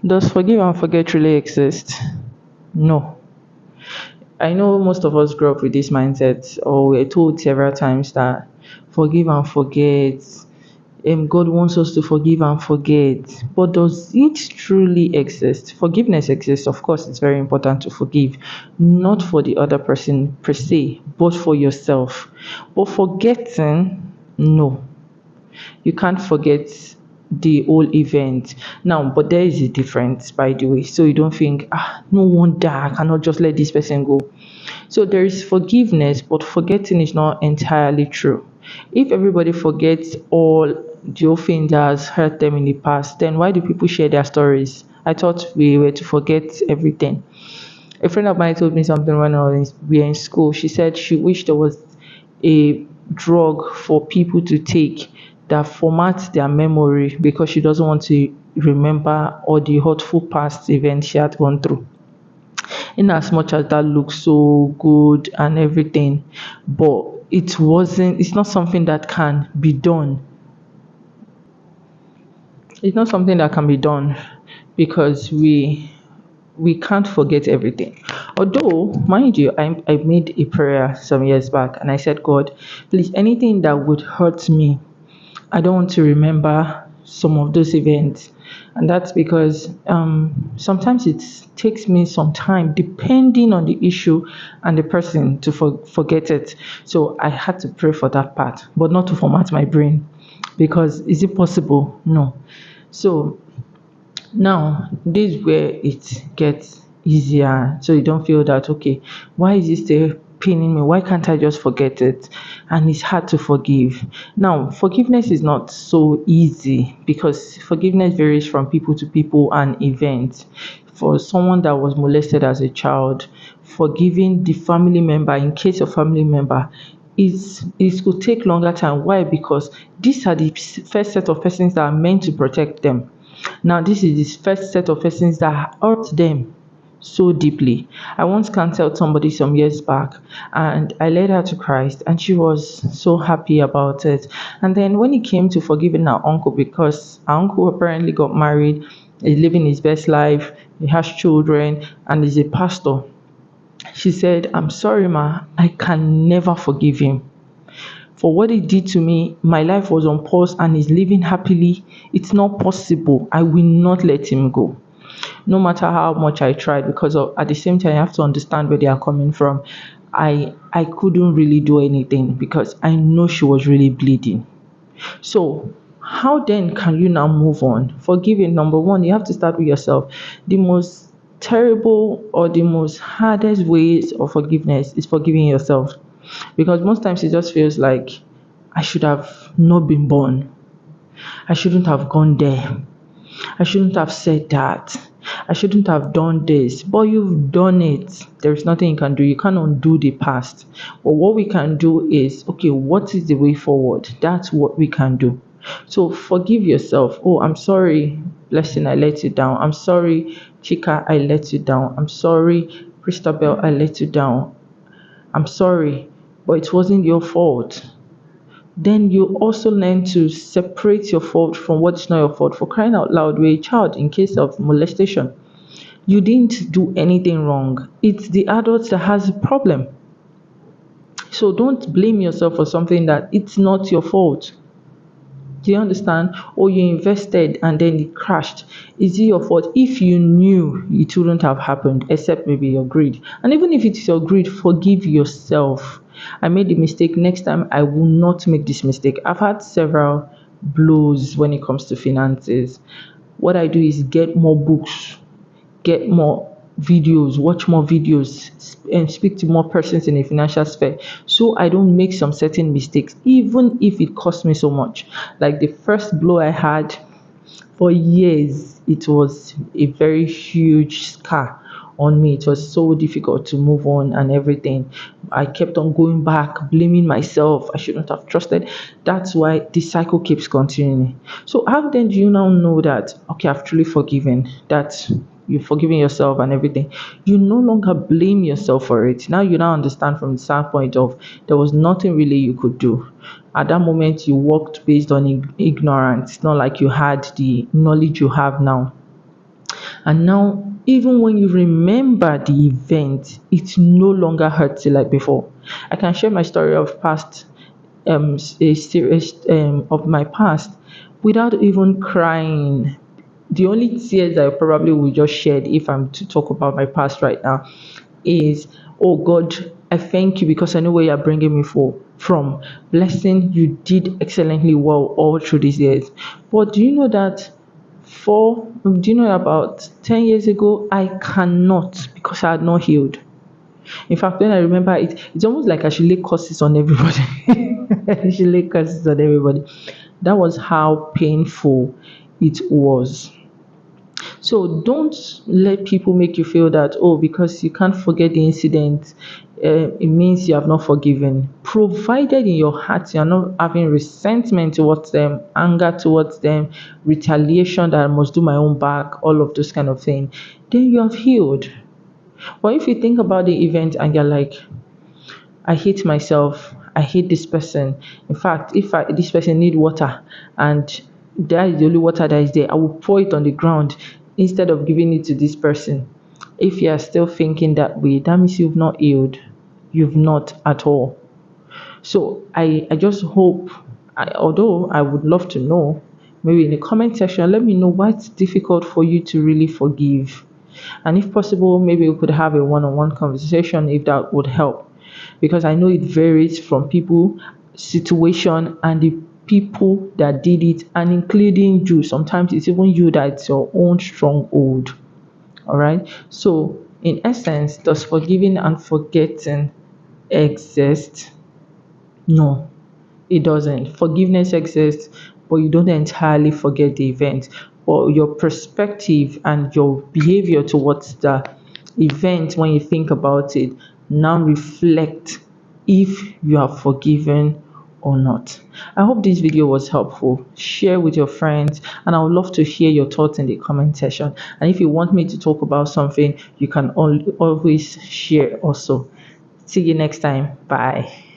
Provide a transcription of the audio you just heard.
Does forgive and forget really exist? No. I know most of us grew up with this mindset, or we're told several times that forgive and forget. God wants us to forgive and forget. But does it truly exist? Forgiveness exists. Of course, it's very important to forgive, not for the other person per se, but for yourself. But forgetting, no. You can't forget the whole event now, but there is a difference, by the way, so you don't think, no wonder I cannot just let this person go. So there is forgiveness, but forgetting is not entirely true. If everybody forgets all the whole thing that has hurt them in the past, then why do people share their stories? I thought we were to forget everything. A friend of mine told me something when we were in school. She said she wished there was a drug for people to take that formats their memory, because she doesn't want to remember all the hurtful past events she had gone through. In as much as that looks so good and everything, but it's not something that can be done. It's not something that can be done because we can't forget everything. Although, mind you, I made a prayer some years back and I said, God, please, anything that would hurt me, I don't want to remember some of those events. And that's because sometimes it takes me some time, depending on the issue and the person, to forget it. So I had to pray for that part, but not to format my brain. Because is it possible? No. So now, this is where it gets easier. So you don't feel that, okay, why is this still paining me? Why can't I just forget it? And it's hard to forgive. Now, forgiveness is not so easy because forgiveness varies from people to people and events. For someone that was molested as a child, forgiving the family member, in case of family member, it could take longer time. Why? Because these are the first set of persons that are meant to protect them. Now, this is the first set of persons that hurt them so deeply. I once counseled somebody some years back and I led her to Christ and she was so happy about it. And then when it came to forgiving her uncle, because her uncle apparently got married, is living his best life, he has children, and is a pastor. She said, I'm sorry, ma, I can never forgive him. For what he did to me, my life was on pause and he's living happily. It's not possible. I will not let him go. No matter how much I tried, because at the same time, you have to understand where they are coming from. I couldn't really do anything because I know she was really bleeding. So, how then can you now move on? Forgiving, number one, you have to start with yourself. The most terrible or the most hardest ways of forgiveness is forgiving yourself. Because most times it just feels like I should have not been born. I shouldn't have gone there. I shouldn't have said that. I shouldn't have done this. But you've done it. There is nothing you can do. You can't undo the past. But what we can do is, okay, what is the way forward? That's what we can do. So forgive yourself. Oh, I'm sorry, Blessing, I let you down. I'm sorry, Chika, I let you down. I'm sorry, Christabel, I let you down. I'm sorry, but it wasn't your fault. Then you also learn to separate your fault from what's not your fault. For crying out loud, you're a child in case of molestation. You didn't do anything wrong. It's the adult that has a problem. So don't blame yourself for something that it's not your fault. Do you understand? Or you invested and then it crashed. Is it your fault? If you knew it wouldn't have happened, except maybe your greed. And even if it's your greed, forgive yourself. I made a mistake. Next time, I will not make this mistake. I've had several blows when it comes to finances. What I do is get more books, get more videos, watch more videos, and speak to more persons in the financial sphere so I don't make some certain mistakes, even if it costs me so much. Like the first blow I had for years, it was a very huge scar on me. It was so difficult to move on and everything. I kept on going back, blaming myself. I shouldn't have trusted. That's why the cycle keeps continuing. So how then do you now know that, okay, I've truly forgiven, that you've forgiven yourself and everything, you no longer blame yourself for it. Now you now understand from the standpoint of there was nothing really you could do. At that moment, you walked based on ignorance. It's not like you had the knowledge you have now. And now, even when you remember the event, it no longer hurts you like before. I can share my story of past, a series of my past without even crying. The only tears I probably would just shed if I'm to talk about my past right now is, oh God, I thank you because I know where you're bringing me from. Blessing, you did excellently well all through these years. But do you know that do you know about 10 years ago, I cannot because I had not healed. In fact, when I remember it, it's almost like I should lay curses on everybody. I should lay curses on everybody. That was how painful it was. So don't let people make you feel that, oh, because you can't forget the incident, it means you have not forgiven. Provided in your heart you are not having resentment towards them, anger towards them, retaliation that I must do my own back, all of those kind of things, then you have healed. But if you think about the event and you're like, I hate myself. I hate this person. In fact, if this person need water and that is the only water that is there, I will pour it on the ground instead of giving it to this person. If you are still thinking that way, that means you've not healed. You've not at all. So I just hope, although I would love to know, maybe in the comment section, let me know why it's difficult for you to really forgive. And if possible, maybe we could have a one on one conversation if that would help. Because I know it varies from people, situation, and the people that did it, and including you. Sometimes it's even you that's your own stronghold. All right. So, in essence, does forgiving and forgetting exist? No, it doesn't. Forgiveness exists, but you don't entirely forget the event. But your perspective and your behavior towards the event, when you think about it, now reflect if you are forgiven or not. I hope this video was helpful. Share with your friends, and I would love to hear your thoughts in the comment section. And if you want me to talk about something, you can always share also. See you next time. Bye.